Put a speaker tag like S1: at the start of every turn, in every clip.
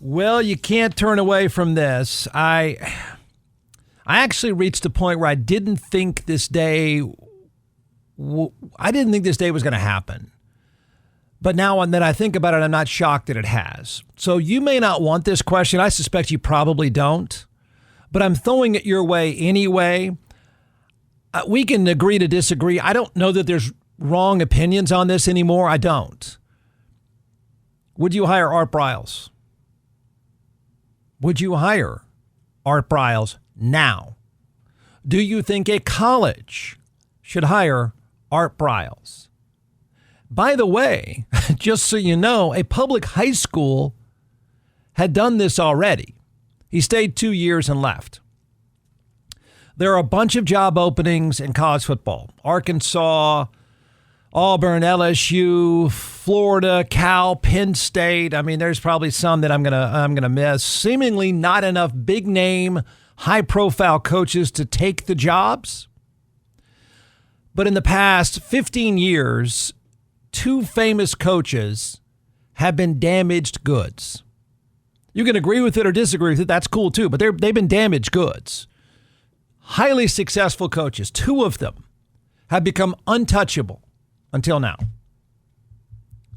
S1: Well, you can't turn away from this. I actually reached a point where I didn't think this day was going to happen. But now that I think about it, I'm not shocked that it has. So you may not want this question. I suspect you probably don't. But I'm throwing it your way anyway. We can agree to disagree. I don't know that there's wrong opinions on this anymore. I don't. Would you hire Art Briles? Would you hire Art Briles now? Do you think a college should hire Art Briles? By the way, just so you know, a public high school had done this already. He stayed 2 years and left. There are a bunch of job openings in college football. Arkansas, Auburn, LSU, Florida, Cal, Penn State. I mean, there's probably some that I'm gonna miss. Seemingly not enough big name, high profile coaches to take the jobs. But in the past 15 years, 2 famous coaches have been damaged goods. You can agree with it or disagree with it. That's cool too. But they've been damaged goods. Highly successful coaches. 2 of them have become untouchable until now.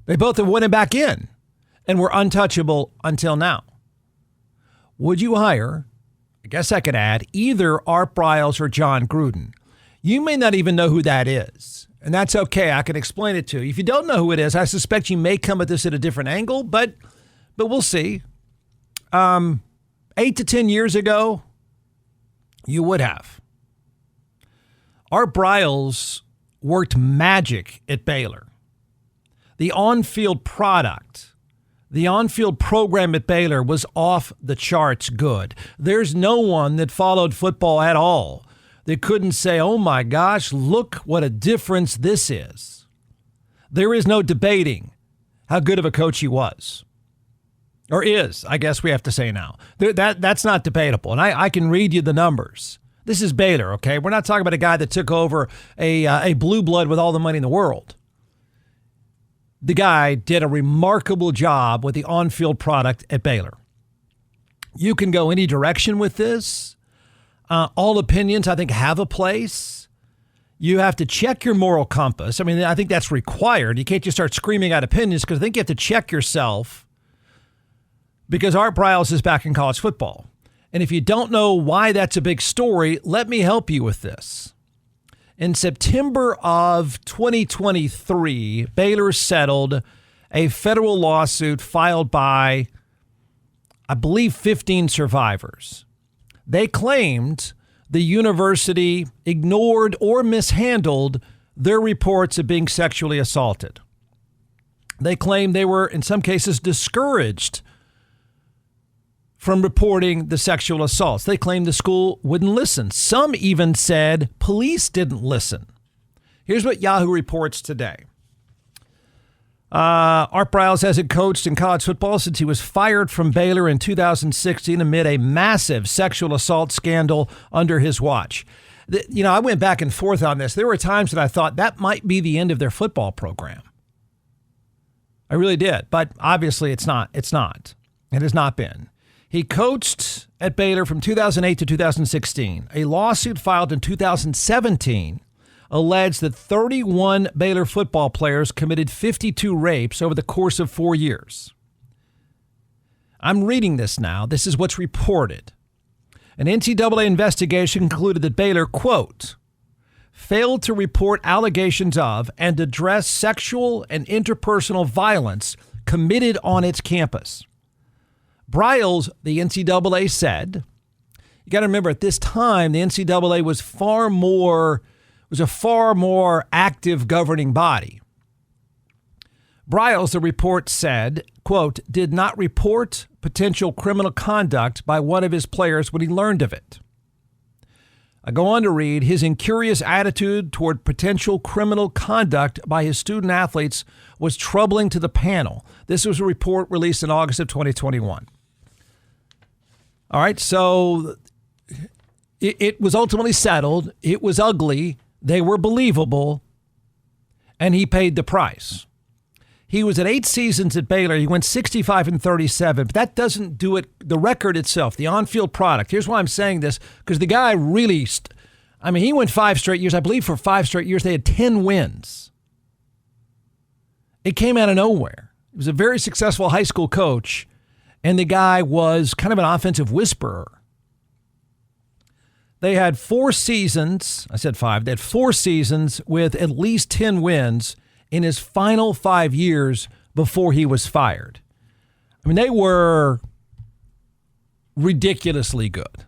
S1: They both have went back in and were untouchable until now. Would you hire, I guess I could add, either Art Briles or John Gruden? You may not even know who that is. And that's okay. I can explain it to you. If you don't know who it is, I suspect you may come at this at a different angle, but we'll see. 8 to 10 years ago, you would have. Art Briles worked magic at Baylor. The on-field product, the on-field program at Baylor was off the charts good. There's no one that followed football at all that couldn't say, oh my gosh, look what a difference this is. There is no debating how good of a coach he was. Or is, I guess we have to say now. That's not debatable. And I can read you the numbers. This is Baylor, okay? We're not talking about a guy that took over a blue blood with all the money in the world. The guy did a remarkable job with the on-field product at Baylor. You can go any direction with this. All opinions, I think, have a place. You have to check your moral compass. I mean, I think that's required. You can't just start screaming out opinions because I think you have to check yourself because Art Briles is back in college football. And if you don't know why that's a big story, let me help you with this. In September of 2023, Baylor settled a federal lawsuit filed by, I believe, 15 survivors. They claimed the university ignored or mishandled their reports of being sexually assaulted. They claimed they were, in some cases, discouraged from reporting the sexual assaults. They claimed the school wouldn't listen. Some even said police didn't listen. Here's what Yahoo reports today. Art Briles hasn't coached in college football since he was fired from Baylor in 2016 amid a massive sexual assault scandal under his watch. I went back and forth on this. There were times that I thought that might be the end of their football program. I really did. But obviously it's not. It's not. It has not been. He coached at Baylor from 2008 to 2016. A lawsuit filed in 2017 alleged that 31 Baylor football players committed 52 rapes over the course of 4 years. I'm reading this now. This is what's reported. An NCAA investigation concluded that Baylor, quote, failed to report allegations of and address sexual and interpersonal violence committed on its campus. Briles, the NCAA said, you got to remember at this time, the NCAA was a far more active governing body. Briles, the report said, quote, did not report potential criminal conduct by one of his players when he learned of it. I go on to read, his incurious attitude toward potential criminal conduct by his student athletes was troubling to the panel. This was a report released in August of 2021. All right, so it was ultimately settled. It was ugly. They were believable, and he paid the price. He was at 8 seasons at Baylor. He went 65-37, but that doesn't do it. The record itself, the on-field product. Here's why I'm saying this, because the guy really, he went 5 straight years. I believe for 5 straight years, they had 10 wins. It came out of nowhere. He was a very successful high school coach, and the guy was kind of an offensive whisperer. They had 4 seasons. I said 5. They had 4 seasons with at least 10 wins in his final 5 years before he was fired. I mean, they were ridiculously good.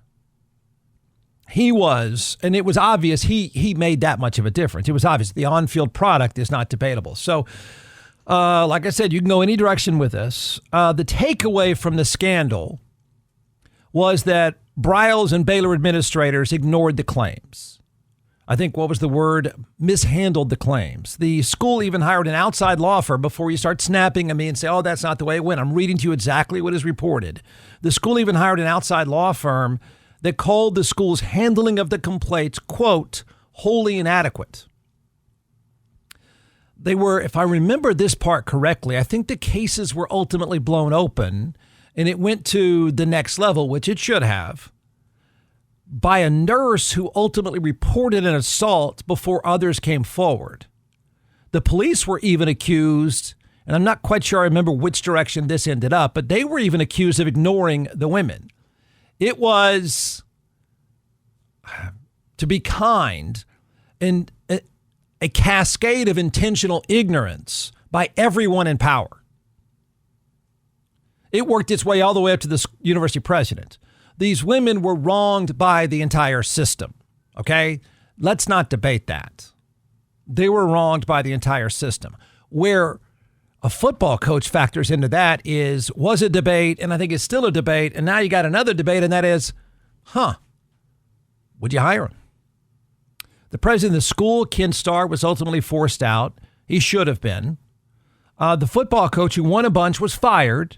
S1: He was, and it was obvious he made that much of a difference. It was obvious. The on-field product is not debatable. So, like I said, you can go any direction with this. The takeaway from the scandal was that Briles and Baylor administrators ignored the claims. I think, what was the word? Mishandled the claims. The school even hired an outside law firm before you start snapping at me and say, oh, that's not the way it went. I'm reading to you exactly what is reported. The school even hired an outside law firm that called the school's handling of the complaints, quote, wholly inadequate. They were, if I remember this part correctly, I think the cases were ultimately blown open and it went to the next level, which it should have, by a nurse who ultimately reported an assault before others came forward. The police were even accused, and I'm not quite sure I remember which direction this ended up, but they were even accused of ignoring the women. It was, to be kind, and a cascade of intentional ignorance by everyone in power. It worked its way all the way up to the university president. These women were wronged by the entire system, okay? Let's not debate that. They were wronged by the entire system. Where a football coach factors into that was a debate, and I think it's still a debate, and now you got another debate, and that is, would you hire him? The president of the school, Ken Starr, was ultimately forced out. He should have been. The football coach who won a bunch was fired.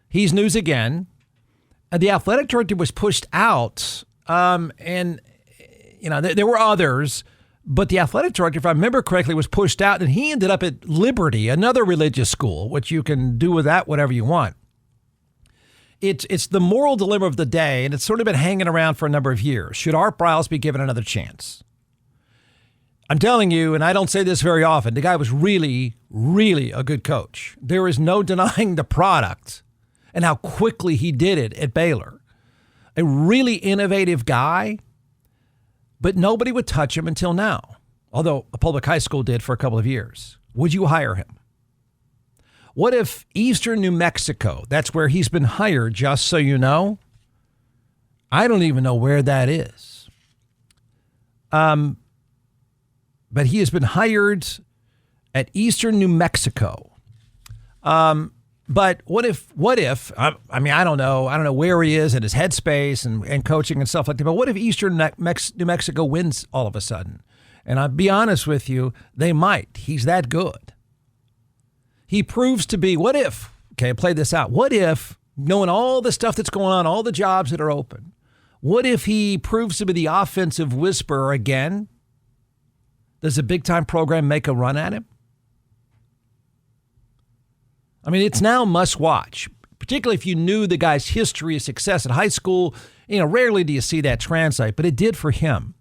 S1: He's news again. The athletic director was pushed out, and there were others, but the athletic director, if I remember correctly, was pushed out, and he ended up at Liberty, another religious school, which you can do with that whatever you want. It's the moral dilemma of the day, and it's sort of been hanging around for a number of years. Should Art Briles be given another chance? I'm telling you, and I don't say this very often, the guy was really, really a good coach. There is no denying the product and how quickly he did it at Baylor. A really innovative guy, but nobody would touch him until now, although a public high school did for a couple of years. Would you hire him? What if Eastern New Mexico, that's where he's been hired, just so you know? I don't even know where that is. But he has been hired at Eastern New Mexico. But what if, I don't know where he is in his headspace and coaching and stuff like that. But what if Eastern New Mexico wins all of a sudden? And I'll be honest with you, they might. He's that good. He proves to be, play this out. What if, knowing all the stuff that's going on, all the jobs that are open, what if he proves to be the offensive whisperer again? Does a big-time program make a run at him? I mean, it's now must watch, particularly if you knew the guy's history of success at high school. Rarely do you see that translate, but it did for him.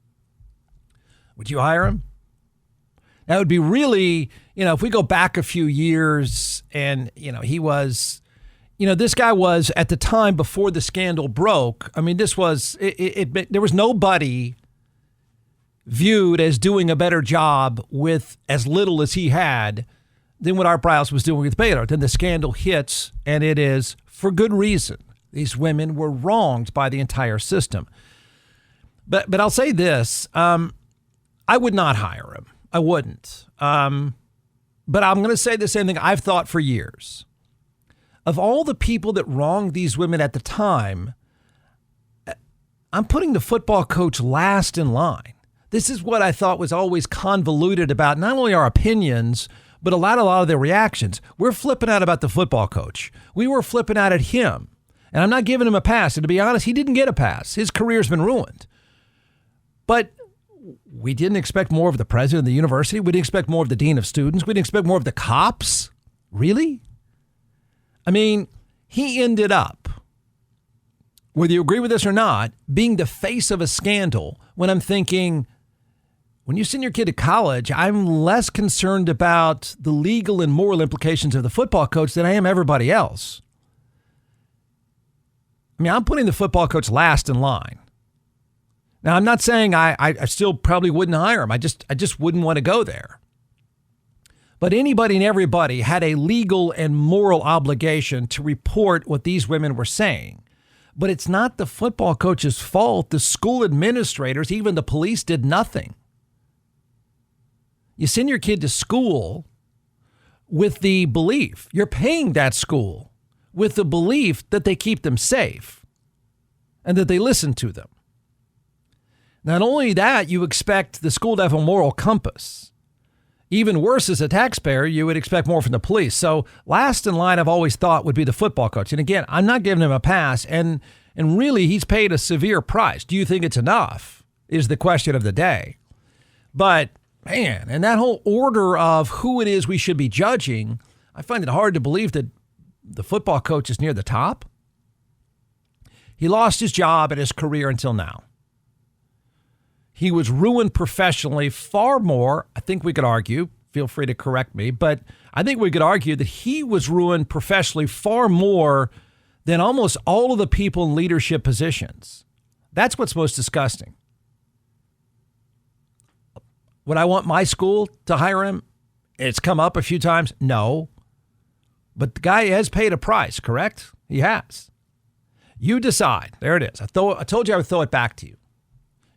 S1: Would you hire him? That would be really, if we go back a few years and, he was, this guy was at the time before the scandal broke. I mean, this was, there was nobody viewed as doing a better job with as little as he had than what Art Briles was doing with Baylor. Then the scandal hits, and it is for good reason. These women were wronged by the entire system. But I'll say this, I would not hire him. I wouldn't. But I'm going to say the same thing I've thought for years. Of all the people that wronged these women at the time, I'm putting the football coach last in line. This is what I thought was always convoluted about not only our opinions, but a lot of their reactions. We're flipping out about the football coach. We were flipping out at him. And I'm not giving him a pass. And to be honest, he didn't get a pass. His career's been ruined. But we didn't expect more of the president of the university. We didn't expect more of the dean of students. We didn't expect more of the cops. Really? I mean, he ended up, whether you agree with this or not, being the face of a scandal when I'm thinking, when you send your kid to college, I'm less concerned about the legal and moral implications of the football coach than I am everybody else. I mean, I'm putting the football coach last in line. Now, I'm not saying I still probably wouldn't hire him. I just wouldn't want to go there. But anybody and everybody had a legal and moral obligation to report what these women were saying. But it's not the football coach's fault. The school administrators, even the police, did nothing. You send your kid to school with the belief, you're paying that school with the belief that they keep them safe and that they listen to them. Not only that, you expect the school to have a moral compass. Even worse, as a taxpayer, you would expect more from the police. So last in line, I've always thought would be the football coach. And again, I'm not giving him a pass. And really, he's paid a severe price. Do you think it's enough is the question of the day. But man, and that whole order of who it is we should be judging, I find it hard to believe that the football coach is near the top. He lost his job and his career until now. He was ruined professionally far more, I think we could argue, feel free to correct me, but I think we could argue that he was ruined professionally far more than almost all of the people in leadership positions. That's what's most disgusting. Would I want my school to hire him? It's come up a few times. No. But the guy has paid a price, correct? He has. You decide. There it is. I told you I would throw it back to you.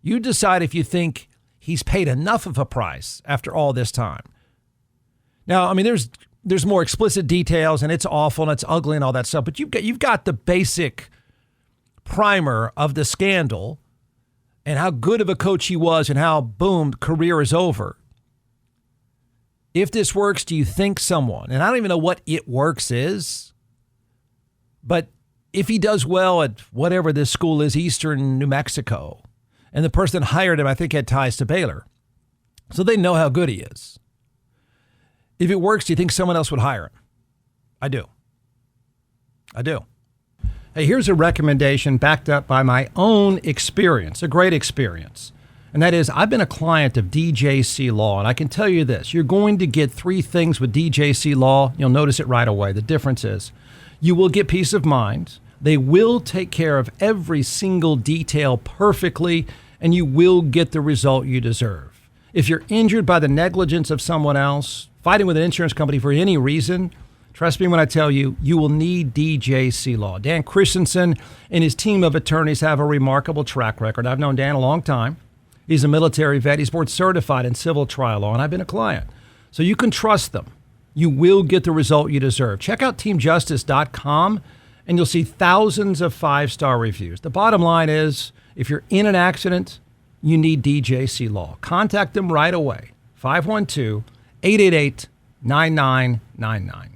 S1: You decide if you think he's paid enough of a price after all this time. Now, I mean, there's more explicit details, and it's awful and it's ugly and all that stuff. But you've got the basic primer of the scandal and how good of a coach he was and how, boom, career is over. If this works, do you think someone, and I don't even know what it works is, but if he does well at whatever this school is, Eastern New Mexico, and the person that hired him, I think, had ties to Baylor, so they know how good he is. If it works, do you think someone else would hire him? I do. Hey, here's a recommendation backed up by my own experience, a great experience. And that is, I've been a client of DJC Law, and I can tell you this. You're going to get three things with DJC Law. You'll notice it right away. The difference is you will get peace of mind. They will take care of every single detail perfectly, and you will get the result you deserve. If you're injured by the negligence of someone else, fighting with an insurance company for any reason, trust me when I tell you, you will need DJC Law. Dan Christensen and his team of attorneys have a remarkable track record. I've known Dan a long time. He's a military vet. He's board certified in civil trial law, and I've been a client. So you can trust them. You will get the result you deserve. Check out teamjustice.com, and you'll see thousands of 5-star reviews. The bottom line is, if you're in an accident, you need DJC Law. Contact them right away. 512-888-9999.